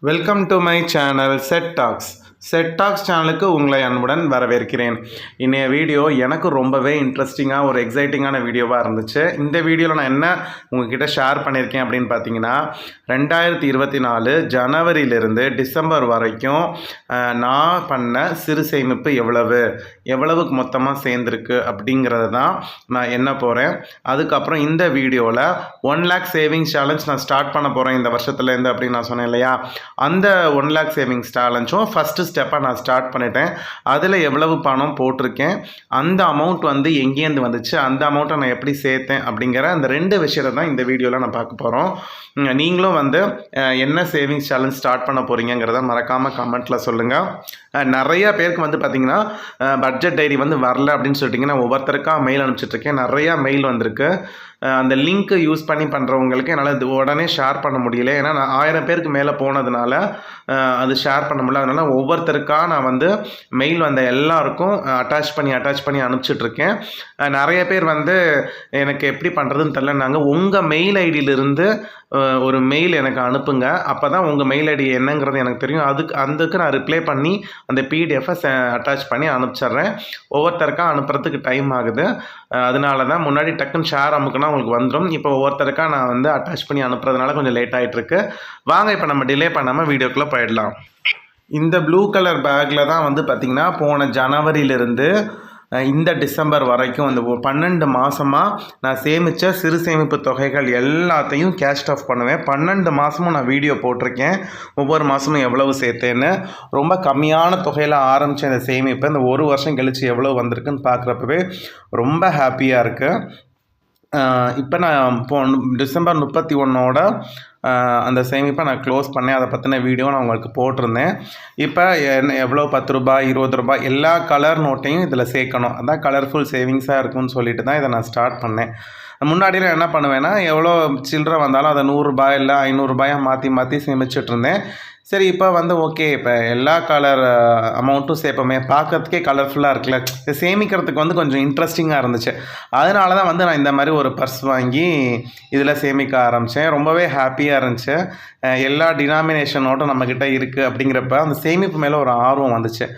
Welcome to my channel set tax சேனலுக்கு உங்களை அன்புடன் வரவேற்கிறேன். இன்றைய வீடியோ எனக்கு ரொம்பவே இன்ட்ரெஸ்டிங்காக ஒரு எக்ஸைட்டிங்கான வீடியோவாக இருந்துச்சு. இந்த வீடியோவில் நான் என்ன உங்ககிட்ட ஷேர் பண்ணியிருக்கேன் அப்படின்னு பார்த்தீங்கன்னா, 2024 ஜனவரியிலிருந்து டிசம்பர் வரைக்கும் நான் பண்ண சிறு சேமிப்பு எவ்வளவுக்கு மொத்தமாக சேர்ந்துருக்கு அப்படிங்கிறத தான் நான் என்ன போகிறேன். அதுக்கப்புறம் இந்த வீடியோவில் 1 lakh சேவிங்ஸ் சேலஞ்ச் நான் ஸ்டார்ட் பண்ண போகிறேன் இந்த வருஷத்துலேருந்து அப்படின்னு நான் சொன்னேன் இல்லையா. அந்த 1 lakh சேவிங்ஸ் சேலஞ்சும் ஃபஸ்ட்டு ஸ்டெப்பாக நான் ஸ்டார்ட் பண்ணிட்டேன். அதில் எவ்வளவு பணம் போட்டிருக்கேன், அந்த அமௌண்ட் வந்து எங்கேருந்து வந்துச்சு, அந்த அமௌண்ட்டை நான் எப்படி சேர்த்தேன் அப்படிங்கிற அந்த 2 விஷயத்தை தான் இந்த வீடியோவில் நான் பார்க்க போகிறோம். நீங்களும் வந்து என்ன சேவிங்ஸ் சேலஞ்ச் ஸ்டார்ட் பண்ண போகிறீங்கிறத மறக்காமல் கமெண்ட்டில் சொல்லுங்கள். நிறையா பேருக்கு வந்து பார்த்திங்கன்னா பட்ஜெட் டைரி வந்து வரல அப்படின்னு சொல்லிட்டிங்கன்னா ஒவ்வொருத்தருக்காக மெயில் அனுப்பிச்சிட்ருக்கேன். நிறையா மெயில் வந்திருக்கு. அந்த லிங்க்கு யூஸ் பண்ணி பண்ணுறவங்களுக்கு என்னால் இது உடனே ஷேர் பண்ண முடியல. ஏன்னா நான் 1000 பேருக்கு மேலே போனதுனால அது ஷேர் பண்ண முடியல. அதனால் ஒவ்வொருத்தருக்காக நான் வந்து மெயில் வந்த எல்லாருக்கும் அட்டாச் பண்ணி அனுப்பிச்சிட்ருக்கேன். நிறைய பேர் வந்து எனக்கு எப்படி பண்ணுறதுன்னு தெரிலன்னாங்க. உங்கள் மெயில் ஐடியிலிருந்து ஒரு மெயில் எனக்கு அனுப்புங்க, அப்போ தான் உங்கள் மெயில் ஐடி என்னங்கிறது எனக்கு தெரியும். அதுக்கு நான் ரிப்ளை பண்ணி அந்த பிடிஎஃபை அட்டாச் பண்ணி அனுப்பிச்சிட்றேன். ஒவ்வொருத்தருக்காக அனுப்புறதுக்கு டைம் ஆகுது. அதனால தான் முன்னாடி டக்குன்னு ஷேர் அமுக்குனா உங்களுக்கு வந்துடும். இப்போ ஒவ்வொருத்தருக்காக நான் வந்து அட்டாச் பண்ணி அனுப்புறதுனால கொஞ்சம் லேட் ஆகிட்டுருக்கு. வாங்க இப்போ நம்ம டிலே பண்ணாமல் வீடியோக்குள்ளே போயிடலாம். இந்த ப்ளூ கலர் பேக்கில் தான் வந்து பார்த்திங்கன்னா போன ஜனவரியிலிருந்து இந்த டிசம்பர் வரைக்கும் அந்த 12 மாதமாக நான் சேமித்த சிறு சேமிப்பு தொகைகள் எல்லாத்தையும் கேஷ் ஆஃப் பண்ணுவேன். 12 மாதமும் நான் வீடியோ போட்டிருக்கேன். ஒவ்வொரு மாதமும் எவ்வளவு சேர்த்தேன்னு. ரொம்ப கம்மியான தொகையில் ஆரம்பித்த இந்த சேமிப்பை இந்த ஒரு வருஷம் கழித்து எவ்வளோ வந்திருக்குன்னு பார்க்குறப்பவே ரொம்ப ஹாப்பியாக இருக்குது. இப்போ நான் டிசம்பர் 31 அந்த சேமிப்பை நான் க்ளோஸ் பண்ணேன். அதை பற்றின வீடியோ நான் உங்களுக்கு போட்டிருந்தேன். இப்போ எவ்வளோ 10 ரூபாய் 20 ரூபாய் எல்லா கலர் நோட்டையும் இதில் சேர்க்கணும். அதான் கலர்ஃபுல் சேவிங்ஸாக இருக்கும்னு சொல்லிட்டு தான் இதை நான் ஸ்டார்ட் பண்ணேன். முன்னாடியில் என்ன பண்ணுவேன்னா, எவ்வளோ சில்லறை வந்தாலும் அதை 100 ரூபாய் இல்லை 500 ரூபாயாக மாற்றி சேமிச்சுட்டு இருந்தேன். சரி, இப்போ வந்து ஓகே, இப்போ எல்லா கலர் அமௌண்ட்டும் சேர்ப்போமே, பார்க்கறதுக்கே கலர்ஃபுல்லாக இருக்குல்ல, சேமிக்கிறதுக்கு வந்து கொஞ்சம் இன்ட்ரெஸ்டிங்காக இருந்துச்சு. அதனால தான் வந்து நான் இந்த மாதிரி ஒரு பர்ஸ் வாங்கி இதில் சேமிக்க ஆரம்பித்தேன். ரொம்பவே ஹாப்பியாக இருந்துச்சு. எல்லா டினாமினேஷனோடும் நம்மக்கிட்ட இருக்குது அப்படிங்கிறப்ப அந்த சேமிப்பு மேலே ஒரு ஆர்வம் வந்துச்சு.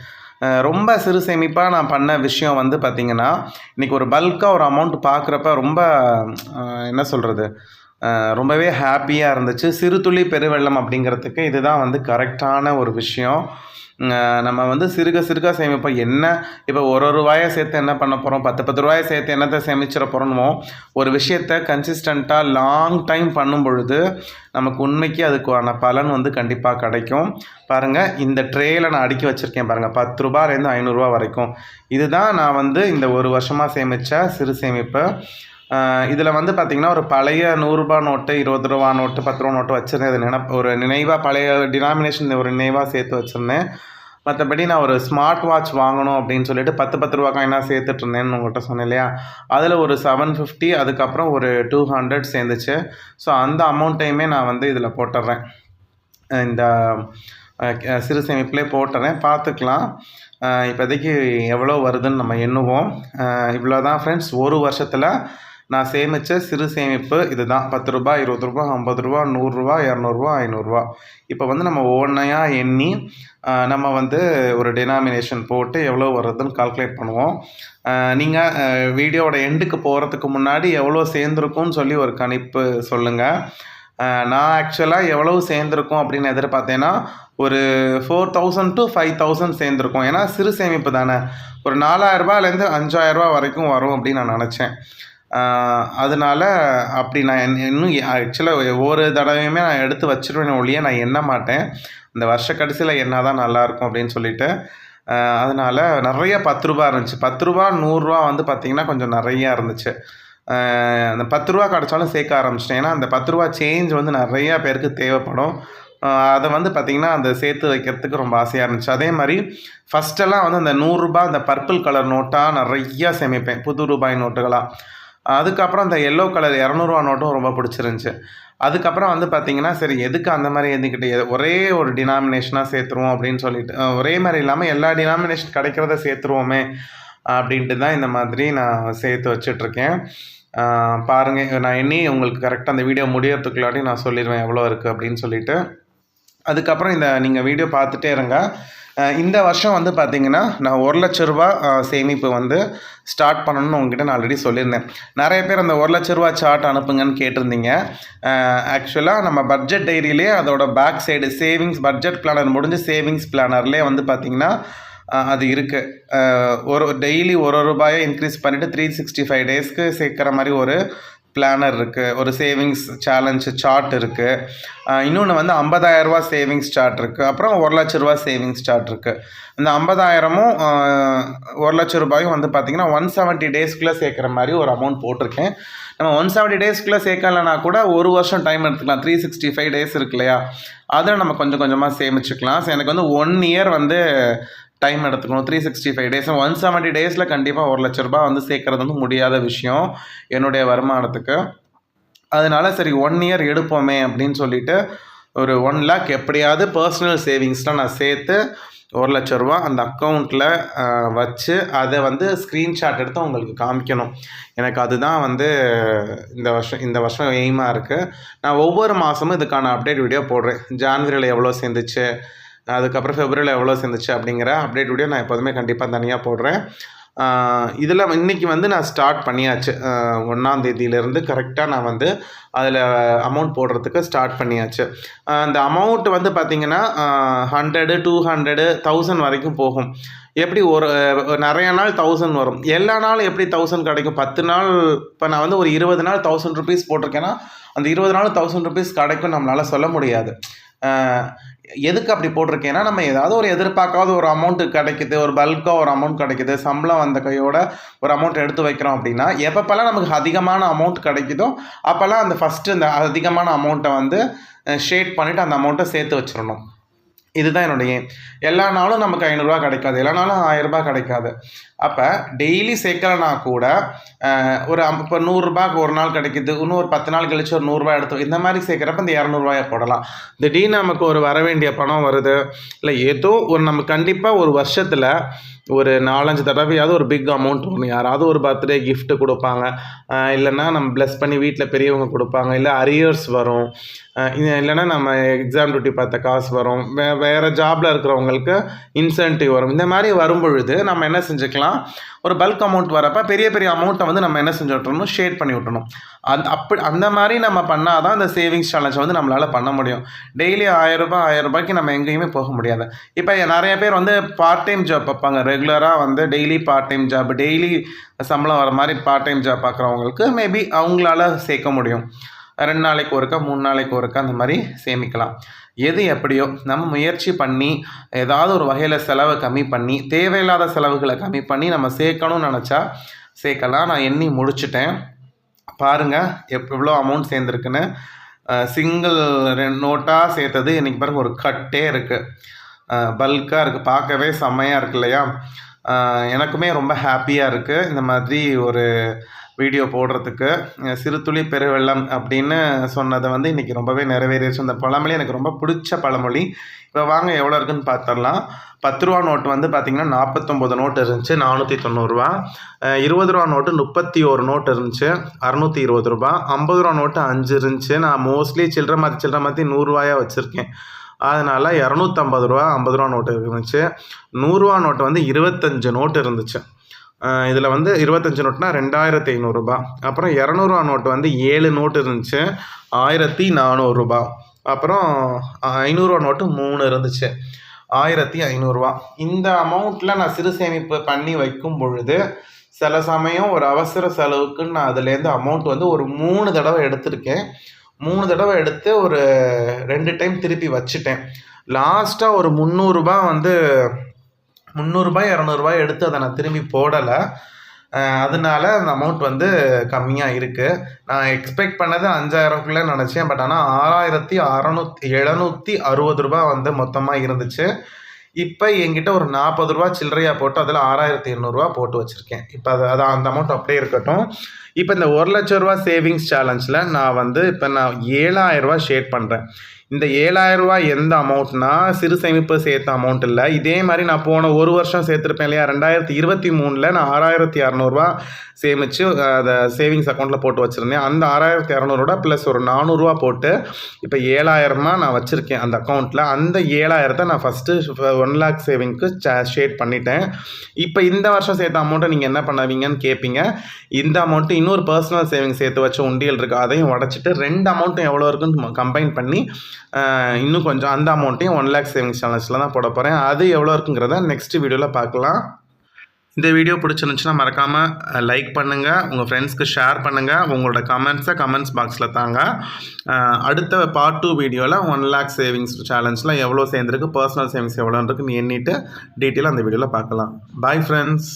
ரொம்ப சிறு சேமிப்பாக நான் பண்ண விஷயம் வந்து பார்த்திங்கன்னா, இன்றைக்கி ஒரு பல்காக ஒரு அமௌண்ட் பார்க்குறப்ப ரொம்ப என்ன சொல்கிறது, ரொம்பவே ஹாப்பியாக இருந்துச்சு. சிறு துளி பெருவெள்ளம் அப்படிங்கிறதுக்கு இதுதான் வந்து கரெக்டான ஒரு விஷயம். நம்ம வந்து சிறுக சேமிப்போம். என்ன இப்போ ஒரு ரூபாயை சேர்த்து என்ன பண்ண போகிறோம், 10 ரூபாயை சேர்த்து என்னத்தை சேமிச்சிட போகிறோமோ, ஒரு விஷயத்தை கன்சிஸ்டண்ட்டாக லாங் டைம் பண்ணும் பொழுது நமக்கு உண்மைக்கு அதுக்கான பலன் வந்து கண்டிப்பாக கிடைக்கும். பாருங்கள், இந்த ட்ரேயில் நான் அடுக்கி வச்சுருக்கேன் பாருங்கள், 10 ரூபாயிலேருந்து 500 ரூபா வரைக்கும். இதுதான் நான் வந்து இந்த ஒரு வருஷமாக சேமித்த சிறு சேமிப்பு. இதில் வந்து பார்த்திங்கன்னா ஒரு பழைய 100 ரூபா நோட்டு, 20 ரூபா நோட்டு, 10 ரூபா நோட்டு வச்சுருந்தேன். ஒரு நினைவாக பழைய டினாமினேஷன் ஒரு நினைவாக சேர்த்து வச்சுருந்தேன். மற்றபடி நான் ஒரு ஸ்மார்ட் வாட்ச் வாங்கணும் அப்படின்னு சொல்லிட்டு 10 ரூபா காயினாக சேர்த்துட்டு இருந்தேன்னு உங்கள்கிட்ட சொன்னேன் இல்லையா. அதில் ஒரு 750, அதுக்கப்புறம் ஒரு 200 சேர்ந்துச்சு. ஸோ அந்த அமௌண்ட்டையுமே நான் வந்து இதில் போட்டுடுறேன். இந்த சிறு சேமிப்புலேயே போட்டுறேன், பார்த்துக்கலாம். இப்போதைக்கு எவ்வளோ வருதுன்னு நம்ம எண்ணுவோம். இவ்வளோ தான் ஃப்ரெண்ட்ஸ், ஒரு வருஷத்தில் நான் சேமித்த சிறு சேமிப்பு இது தான். 10 ரூபாய் 20 ரூபா 50 ரூபா 100 ரூபா 200 ரூபா 500 ரூபா. இப்போ வந்து நம்ம ஒவ்வொன்றையாக எண்ணி நம்ம வந்து ஒரு டினாமினேஷன் போட்டு எவ்வளோ வருதுன்னு கால்குலேட் பண்ணுவோம். நீங்கள் வீடியோவோட எண்டுக்கு போகிறதுக்கு முன்னாடி எவ்வளோ சேர்ந்துருக்கும்னு சொல்லி ஒரு கணிப்பு சொல்லுங்கள். நான் ஆக்சுவலாக எவ்வளவு சேர்ந்துருக்கும் அப்படின்னு எதிர்பார்த்தேன்னா ஒரு 4000 to 5000 சேர்ந்துருக்கும். ஏன்னா சிறு சேமிப்பு தானே, ஒரு 4000 ரூபாயிலேருந்து 5000 ரூபா வரைக்கும் வரும் அப்படின்னு நான் நினச்சேன். அதனால அப்படி நான் இன்னும் ஆக்சுவலாக ஒவ்வொரு தடவையுமே நான் எடுத்து வச்சுருவேன் ஒழிய நான் எண்ண மாட்டேன். இந்த வருஷ கடைசியில் என்ன தான் நல்லாயிருக்கும் அப்படின்னு சொல்லிட்டு. அதனால் நிறைய 10 ரூபா இருந்துச்சு. 10 ரூபா 100 ரூபா வந்து பார்த்திங்கன்னா கொஞ்சம் நிறையா இருந்துச்சு. அந்த 10 ரூபா கிடச்சாலும் சேர்க்க ஆரம்பிச்சிட்டேன். ஏன்னா அந்த 10 ரூபா சேஞ்ச் வந்து நிறையா பேருக்கு தேவைப்படும். அதை வந்து பார்த்திங்கன்னா அந்த சேர்த்து வைக்கிறதுக்கு ரொம்ப ஆசையாக இருந்துச்சு. அதே மாதிரி ஃபஸ்ட்டெல்லாம் வந்து அந்த 100 ரூபா அந்த பர்பிள் கலர் நோட்டாக நிறையா சேமிப்பேன், புது ரூபாய் நோட்டுகளாக. அதுக்கப்புறம் அந்த எல்லோ கலர் 200 ரூபா நோட்டும் ரொம்ப பிடிச்சிருந்துச்சி. அதுக்கப்புறம் வந்து பார்த்திங்கன்னா, சரி எதுக்கு அந்த மாதிரி எழுதிக்கிட்டு ஒரே ஒரு டினாமினேஷனாக சேர்த்துருவோம் அப்படின்னு சொல்லிட்டு, ஒரே மாதிரி இல்லாமல் எல்லா டினாமினேஷன் கிடைக்கிறத சேர்த்துருவோமே அப்படின்ட்டு தான் இந்த மாதிரி நான் சேர்த்து வச்சிட்ருக்கேன். பாருங்கள், நான் எண்ணி உங்களுக்கு கரெக்டாக அந்த வீடியோ முடியறதுக்குள்ளாட்டி நான் சொல்லிடுவேன் எவ்வளோ இருக்குது அப்படின்னு சொல்லிட்டு. அதுக்கப்புறம் நீங்கள் வீடியோ பார்த்துட்டே இருங்க. இந்த வருஷம் வந்து பார்த்திங்கன்னா நான் 1,00,000 ரூபா சேமிப்பு வந்து ஸ்டார்ட் பண்ணணும்னு உங்ககிட்ட நான் ஆல்ரெடி சொல்லியிருந்தேன். நிறைய பேர் அந்த 1,00,000 ரூபா சார்ட் அனுப்புங்கன்னு கேட்டிருந்தீங்க. ஆக்சுவலாக நம்ம பட்ஜெட் டைரியிலே அதோட back side savings budget planner முடிஞ்சு சேவிங்ஸ் பிளானர்லேயே வந்து பார்த்திங்கன்னா அது இருக்குது. ஒரு டெய்லி ரூபாயை இன்க்ரீஸ் பண்ணிவிட்டு 365 டேஸ்க்கு சேர்க்குற மாதிரி ஒரு பிளானர் இருக்குது. ஒரு சேவிங்ஸ் சேலஞ்சு சார்ட் இருக்குது. இன்னொன்று வந்து 50,000 ரூபா சேவிங்ஸ் சார்ட் இருக்குது. அப்புறம் 1,00,000 ரூபா சேவிங்ஸ் சார்ட் இருக்குது. இந்த 50,000மும் 1,00,000 ரூபாயும் வந்து பார்த்திங்கன்னா 170 டேஸ்க்குள்ளே சேர்க்குற மாதிரி ஒரு அமௌண்ட் போட்டிருக்கேன். நம்ம 170 டேஸ்க்குள்ளே சேர்க்கலனா கூட ஒரு வருஷம் டைம் எடுத்துக்கலாம். 365 டேஸ் இருக்கு இல்லையா, அதில் நம்ம கொஞ்சம் கொஞ்சமாக சேமிச்சுக்கலாம். ஸோ எனக்கு வந்து 1 இயர் வந்து டைம் எடுத்துக்கணும். 365 டேஸ் 170 டேஸில் கண்டிப்பாக 1,00,000 ரூபா வந்து சேர்க்குறது வந்து முடியாத விஷயம் என்னுடைய வருமானத்துக்கு. அதனால சரி 1 இயர் எடுப்போமே அப்படின்னு சொல்லிட்டு ஒரு 1 லேக் எப்படியாவது பர்சனல் சேவிங்ஸ்லாம் நான் சேர்த்து 1,00,000 ரூபா அந்த அக்கௌண்ட்டில் வச்சு அதை வந்து ஸ்க்ரீன்ஷாட் எடுத்து உங்களுக்கு காமிக்கணும். எனக்கு அதுதான் வந்து இந்த வருஷம் எய்மாக இருக்குது. நான் ஒவ்வொரு மாதமும் இதுக்கான அப்டேட் வீடியோ போடுறேன். ஜான்வரியில் எவ்வளோ சேர்ந்துச்சு, அதுக்கப்புறம் ஃபெப்ரவரியில் எவ்வளோ சேர்ந்துச்சு அப்படிங்கிற அப்டேட் வீடியோ நான் எப்போதுமே கண்டிப்பாக தனியாக போடுறேன். இதில் இன்றைக்கி வந்து நான் ஸ்டார்ட் பண்ணியாச்சு. 1ஆம் தேதியிலேருந்து கரெக்டாக நான் வந்து அதில் அமௌண்ட் போடுறதுக்கு ஸ்டார்ட் பண்ணியாச்சு. அந்த அமௌண்ட் வந்து பார்த்திங்கன்னா 100, 200, 1000 வரைக்கும் போகும். எப்படி நிறைய நாள் 1000 வரும். எல்லா நாளும் எப்படி 1000 கிடைக்கும்? 10 நாள் இப்போ நான் வந்து ஒரு 20 நாள் 1000 ருபீஸ் போட்டிருக்கேன்னா அந்த 20 நாள் 1000 ருபீஸ் கிடைக்கும் நம்மளால் சொல்ல முடியாது. எதுக்கு அப்படி போட்டிருக்கேன்னா, நம்ம ஏதாவது ஒரு எதிர்பார்க்காத ஒரு அமௌண்ட்டு கிடைக்குது, ஒரு பல்காக ஒரு அமௌண்ட் கிடைக்குது, சம்பளம் வந்த கையோட ஒரு அமௌண்ட் எடுத்து வைக்கிறோம் அப்படின்னா, எப்பப்பெல்லாம் நமக்கு அதிகமான அமௌண்ட் கிடைக்குதோ அப்போல்லாம் அந்த ஃபஸ்ட்டு இந்த அதிகமான அமௌண்ட்டை வந்து ஷேட் பண்ணிவிட்டு அந்த அமௌண்ட்டை சேர்த்து வச்சிடணும். இதுதான் என்னுடைய எல்லா நாளும் நமக்கு 500 ரூபா கிடைக்காது, எல்லா நாளும் 1000 ரூபாய் கிடைக்காது. அப்போ டெய்லி சேர்க்கலனா கூட இப்போ 100 ரூபாய்க்கு ஒரு நாள் கிடைக்குது, இன்னும் ஒரு 10 நாள் கழிச்சு ஒரு 100 ரூபாய் எடுத்து இந்த மாதிரி சேர்க்குறப்ப இந்த 200 ரூபாயை போடலாம். திடீர்னு நமக்கு ஒரு வர வேண்டிய பணம் வருது, இல்லை ஏதோ ஒரு நம்ம கண்டிப்பாக ஒரு வருஷத்தில் ஒரு 4-5 தடவையாவது ஒரு பிக் அமௌண்ட் வரும். யாராவது ஒரு பர்த்டே கிஃப்ட்டு கொடுப்பாங்க, இல்லைன்னா நம்ம ப்ளஸ் பண்ணி வீட்டில் பெரியவங்க கொடுப்பாங்க, இல்லை அரியர்ஸ் வரும், இல்லைன்னா நம்ம எக்ஸாம் டியூட்டி பார்த்த காசு வரும், வேறு ஜாபில் இருக்கிறவங்களுக்கு இன்சென்டிவ் வரும். இந்த மாதிரி வரும் பொழுது நம்ம என்ன செஞ்சுக்கலாம், ஒரு பல்க் அமௌண்ட் வரப்போ பெரிய பெரிய அமௌண்ட்டை வந்து நம்ம என்ன செஞ்சு விட்டுறணும், ஷேட் பண்ணி விட்டணும். அந்த மாதிரி நம்ம பண்ணால் தான் இந்த சேவிங்ஸ் சேலஞ்ச் வந்து நம்மளால் பண்ண முடியும். டெய்லி 1000 ரூபாய்க்கு நம்ம எங்கேயுமே போக முடியாது. இப்போ நிறைய பேர் வந்து பார்ட் டைம் ஜாப் பார்ப்பாங்க. ரெகுலராக வந்து daily part time job, daily சம்பளம் வர மாதிரி பார்ட் டைம் ஜாப் பார்க்குறவங்களுக்கு மேபி அவங்களால சேர்க்க முடியும். 2 நாளைக்கு ஒருக்கா, 3 நாளைக்கு ஒருக்கா அந்த மாதிரி சேமிக்கலாம். எது எப்படியோ நம்ம முயற்சி பண்ணி ஏதாவது ஒரு வகையில் செலவை கம்மி பண்ணி, தேவையில்லாத செலவுகளை கம்மி பண்ணி நம்ம சேர்க்கணும்னு நினச்சா சேர்க்கலாம். நான் எண்ணி முடிச்சுட்டேன். பாருங்கள் எவ்வளோ அமௌண்ட் சேர்ந்துருக்குன்னு. சிங்கிள் நோட்டாக சேர்த்தது இன்றைக்கி பாருங்கள் ஒரு கட்டே இருக்குது, பல்காக இருக்குது, பார்க்கவே செம்மையாக இருக்கு இல்லையா? எனக்குமே ரொம்ப ஹாப்பியாக இருக்குது இந்த மாதிரி ஒரு வீடியோ போடுறதுக்கு. சிறுதுளி பெருவெள்ளம் அப்படின்னு சொன்னதை வந்து இன்றைக்கி ரொம்பவே நிறைவேறிடுச்சு. அந்த பழமொழி எனக்கு ரொம்ப பிடிச்ச பழமொழி. இப்போ வாங்க எவ்வளோ இருக்குதுன்னு பார்த்துடலாம். 10 ரூபா நோட்டு வந்து பார்த்திங்கன்னா 49 நோட்டு இருந்துச்சு, 490 ரூபா. 20 ரூபா நோட்டு 31 நோட்டு இருந்துச்சு, 620 ரூபா. 50 ரூபா நோட்டு 5 இருந்துச்சு. நான் மோஸ்ட்லி சில்லற மாற்றி 100 ரூபாயாக வச்சுருக்கேன். அதனால் 250 ரூபா 50 ரூபா நோட்டு இருந்துச்சு. 100 ரூபா நோட்டு வந்து 25 நோட்டு இருந்துச்சு. இதில் வந்து 25 நோட்டுனா 2,500 ரூபா. அப்புறம் 200 ரூபா நோட்டு வந்து 7 நோட்டு இருந்துச்சு, 1,400 ரூபா. அப்புறம் 500 ரூபா நோட்டு 3 இருந்துச்சு, 1,500 ரூபா. இந்த அமௌண்ட்டில் நான் சிறு சேமிப்பு பண்ணி வைக்கும் பொழுது சில சமயம் ஒரு அவசர செலவுக்குன்னு நான் அதுலேருந்து அமௌண்ட் வந்து ஒரு 3 தடவை எடுத்திருக்கேன். 3 தடவை எடுத்து ஒரு 2 டைம் திருப்பி வச்சுட்டேன். லாஸ்ட்டாக ஒரு 300 ரூபா வந்து 300 ரூபாய் 200 ரூபாய் எடுத்து அதை நான் திரும்பி போடலை. அதனால அந்த அமௌண்ட் வந்து கம்மியாக இருக்குது. நான் எக்ஸ்பெக்ட் பண்ணது 5,000க்குள்ளே நினச்சேன். பட் ஆனால் 6,760 ரூபா வந்து மொத்தமாக இருந்துச்சு. இப்போ என்கிட்ட ஒரு 40 ரூபா சில்லறையாக போட்டு அதில் 6,800 ரூபா போட்டு வச்சுருக்கேன். இப்போ அது அந்த அமௌண்ட் அப்படியே இருக்கட்டும். இப்போ இந்த 1,00,000 ரூபா சேவிங்ஸ் சேலஞ்சில் நான் வந்து இப்போ நான் 7,000 ரூபா ஷேட் பண்ணுறேன். இந்த 7,000 ரூபாய் எந்த அமௌண்ட்னா சிறு சேமிப்பு சேர்த்த அமௌண்ட் இல்லை. இதே மாதிரி நான் போன ஒரு வருஷம் சேர்த்துருப்பேன் இல்லையா, 2023 நான் 6,200 சேமித்து அதை சேவிங்ஸ் அக்கௌண்ட்டில் போட்டு வச்சுருந்தேன். அந்த 6,200 ப்ளஸ் ஒரு 400 போட்டு இப்போ 7,000 நான் வச்சுருக்கேன் அந்த அக்கௌண்ட்டில். அந்த 7,000 நான் ஃபஸ்ட்டு 1 lakh சேவிங்க்கு ஷேட் பண்ணிட்டேன். இப்போ இந்த வருஷம் சேர்த்த அமௌண்ட்டை நீங்கள் என்ன பண்ணுவீங்கன்னு கேட்பீங்க. இந்த அமௌண்ட்டு இன்னொரு பர்சனல் சேவிங்ஸ் சேர்த்து வச்ச உண்டியல் இருக்குது, அதையும் உடச்சிட்டு 2 அமௌண்ட்டும் எவ்வளோ இருக்குன்னு கம்பைன் பண்ணி இன்னும் கொஞ்சம் அந்த அமௌண்ட்டையும் 1 lakh சேவிங்ஸ் சேனல்ஸில் தான் போட போகிறேன். அது எவ்வளோ இருக்குங்கிறத நெக்ஸ்ட் வீடியோவில் பார்க்கலாம். இந்த வீடியோ பிடிச்சிருந்துச்சுன்னா மறக்காமல் லைக் பண்ணுங்கள், உங்கள் ஃப்ரெண்ட்ஸ்க்கு ஷேர் பண்ணுங்கள், உங்களோட கமெண்ட்ஸ் பாக்ஸில் தாங்க. அடுத்த பார்ட் 2 வீடியோவில் 1 lakh சேவிங்ஸ் சேலஞ்சில் எவ்வளோ சேர்ந்துருக்கு, பர்சனல் சேவிங்ஸ் எவ்வளோன்றதுக்கு எண்ணிட்டு டீட்டெயிலாக அந்த வீடியோவில் பார்க்கலாம். Bye friends.